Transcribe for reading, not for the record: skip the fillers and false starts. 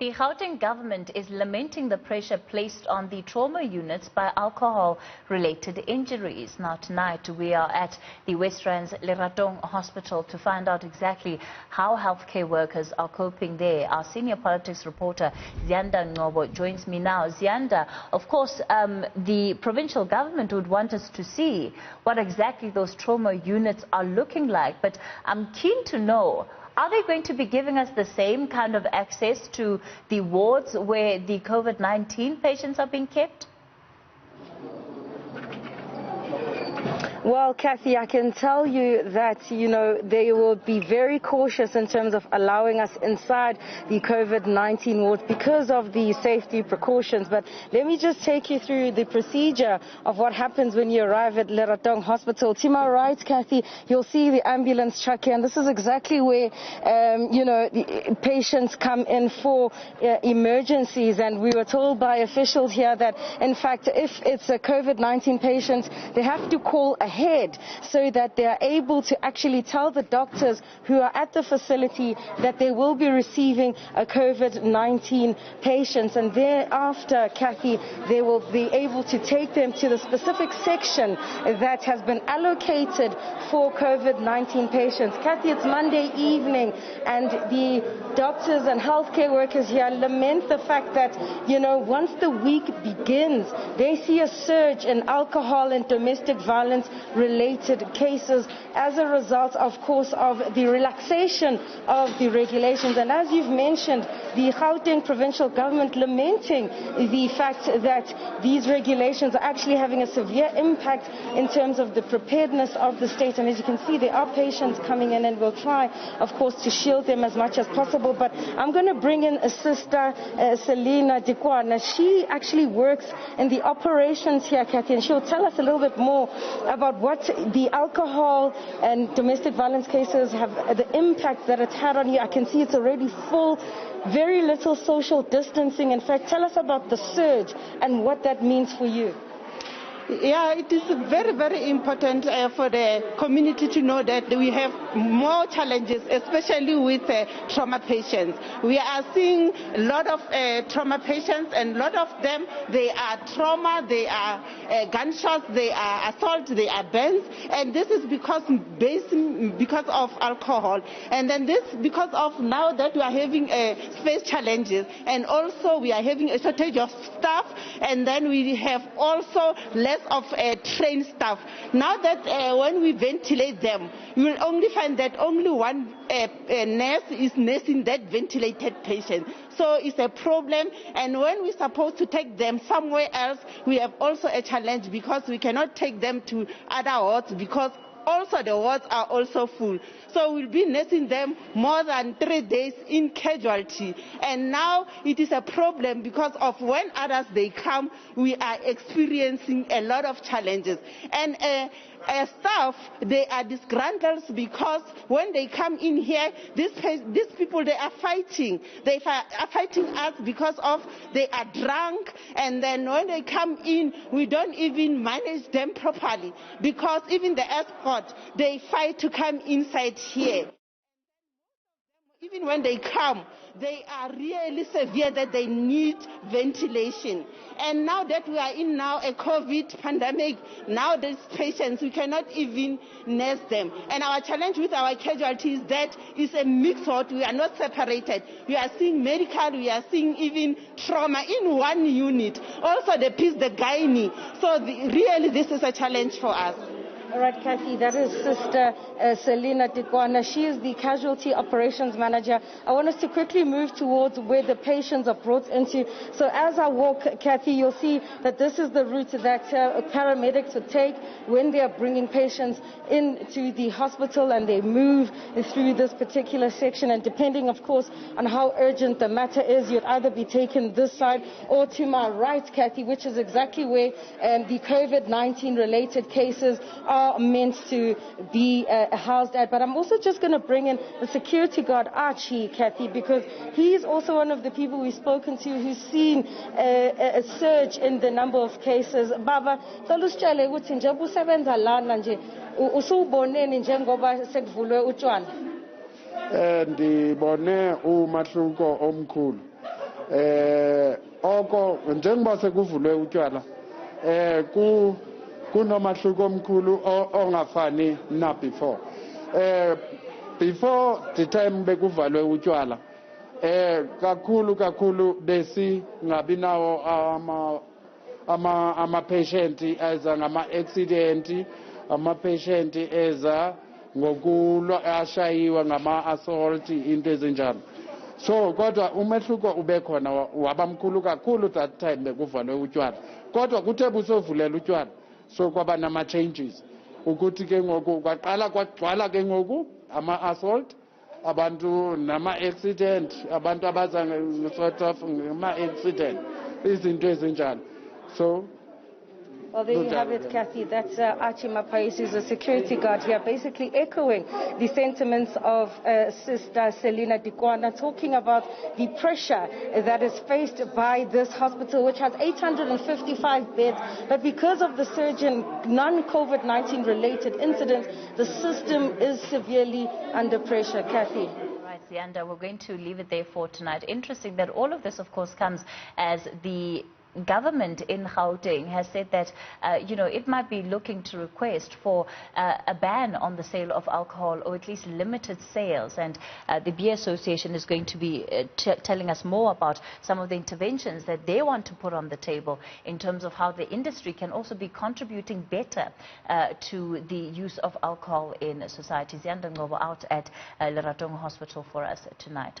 The Gauteng government is lamenting the pressure placed on the trauma units by alcohol-related injuries. Now tonight we are at the West Rand's Leratong Hospital to find out exactly how healthcare workers are coping there. Our senior politics reporter Ziyanda Ngcobo joins me now. Ziyanda, of course, the provincial government would want us to see what exactly those trauma units are looking like, but I'm keen to know, are they going to be giving us the same kind of access to the wards where the COVID-19 patients are being kept? Well, Kathy, I can tell you that, they will be very cautious in terms of allowing us inside the COVID-19 wards because of the safety precautions. But let me just take you through the procedure of what happens when you arrive at Leratong Hospital. To my right, Kathy, you'll see the ambulance truck here, and this is exactly where, the patients come in for emergencies. And we were told by officials here that, in fact, if it's a COVID-19 patient, they have to call ahead so that they are able to actually tell the doctors who are at the facility that they will be receiving a COVID-19 patient, and thereafter, Kathy, they will be able to take them to the specific section that has been allocated for COVID-19 patients. Kathy, it's Monday evening, and the doctors and healthcare workers here lament the fact that, once the week begins, they see a surge in alcohol and domestic violence related cases as a result, of course, of the relaxation of the regulations. And as you've mentioned, the Gauteng provincial government lamenting the fact that these regulations are actually having a severe impact in terms of the preparedness of the state. And as you can see, there are patients coming in, and we'll try, of course, to shield them as much as possible. But I'm going to bring in Sister Ziyanda Ngcobo. She actually works in the operations here, Kathy, and she'll tell us a little bit more about what the alcohol and domestic violence cases have, the impact that it's had on you. I can see it's already full, very little social distancing. In fact, tell us about the surge and what that means for you. Yeah, it is very, very important for the community to know that we have more challenges, especially with trauma patients. We are seeing a lot of trauma patients, and a lot of them, they are trauma, they are gunshots, they are assault, they are burns, and this is because of alcohol. And then this because of now that we are having space challenges, and also we are having a shortage of staff, and then we have also less of trained staff. Now that when we ventilate them, you will only find that only one nurse is nursing that ventilated patient. So it's a problem, and when we're supposed to take them somewhere else, we have also a challenge because we cannot take them to other wards because also the wards are also full. So we'll be nursing them more than 3 days in casualty. And now it is a problem because of when others they come, we are experiencing a lot of challenges. And staff, they are disgruntled because when they come in here, these people, they are fighting. They are fighting us because of they are drunk, and then when they come in, we don't even manage them properly because even the escort, they fight to come inside here. Even when they come, they are really severe that they need ventilation. And now that we are in now a COVID pandemic, now these patients, we cannot even nurse them. And our challenge with our casualties that is a mixed ward. We are not separated. We are seeing medical, we are seeing even trauma in one unit. Also the gynae. So really this is a challenge for us. All right, Kathy, that is Sister Ziyanda Ngcobo. She is the Casualty Operations Manager. I want us to quickly move towards where the patients are brought into. So as I walk, Kathy, you'll see that this is the route that paramedics would take when they are bringing patients into the hospital, and they move through this particular section. And depending, of course, on how urgent the matter is, you'd either be taken this side or to my right, Kathy, which is exactly where the COVID-19 related cases are meant to be housed at. But I'm also just going to bring in the security guard, Archie, Kathy, because he's also one of the people we've spoken to who's seen a surge in the number of cases. Baba, salusitshele ukuthi njengoba usebenza lana nje usuboneni njengoba sekuvulwe utshwala. Ndibone umahluko omkhulu oko njengoba sekuvulwe utywala kunomahluko omkhulu ongafani na before. Before the time bekuvalwe utywala kakhulu besingabi nawo ama-patient eza ngama-accident, ama-patient eza ashayiwa ngama-assault, into ezinjalo. So kodwa umehluko ubekhona wabamkhulu kakhulu that time bekuvalwe utywala. Kodwa kuthe busovulela utywala so kwaba nama-changes ukuthi ke ngoku kwaqala kwagcwala ke ngoku ama-assault, abantu nama-accident, abantu abaza sort of ngama-accident, izinto ezinjalo. So well, there you have it, Kathy. That's Archie Mapais, who's a security guard here, basically echoing the sentiments of Sister Selina Dikwana, talking about the pressure that is faced by this hospital, which has 855 beds. But because of the surge in non-COVID-19 related incidents, the system is severely under pressure. Kathy. Right, Ziyanda, we're going to leave it there for tonight. Interesting that all of this, of course, comes as the government in Gauteng has said that, it might be looking to request for a ban on the sale of alcohol, or at least limited sales. And the Beer Association is going to be telling us more about some of the interventions that they want to put on the table in terms of how the industry can also be contributing better to the use of alcohol in society. Ziyanda Ngcobo out at Leratong Hospital for us tonight.